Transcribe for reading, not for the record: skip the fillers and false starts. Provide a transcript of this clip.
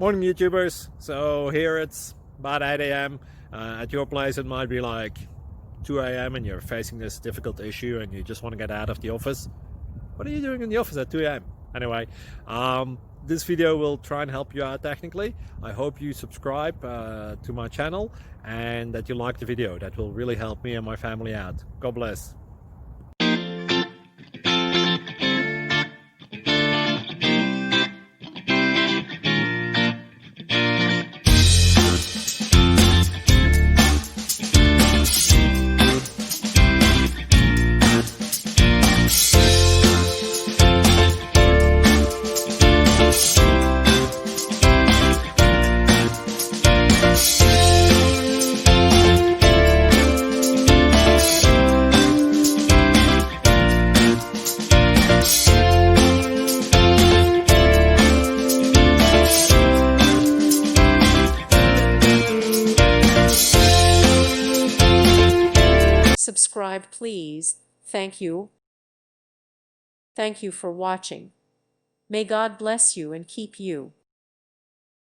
Morning YouTubers. So here it's about 8 a.m. At your place it might be like 2 a.m. and you're facing this difficult issue and you just want to get out of the office. What are you doing in the office at 2 a.m.? Anyway, this video will try and help you out technically. I hope you subscribe to my channel and that you like the video. That will really help me and my family out. God bless. Subscribe, please. Thank you. Thank you for watching. May God bless you and keep you.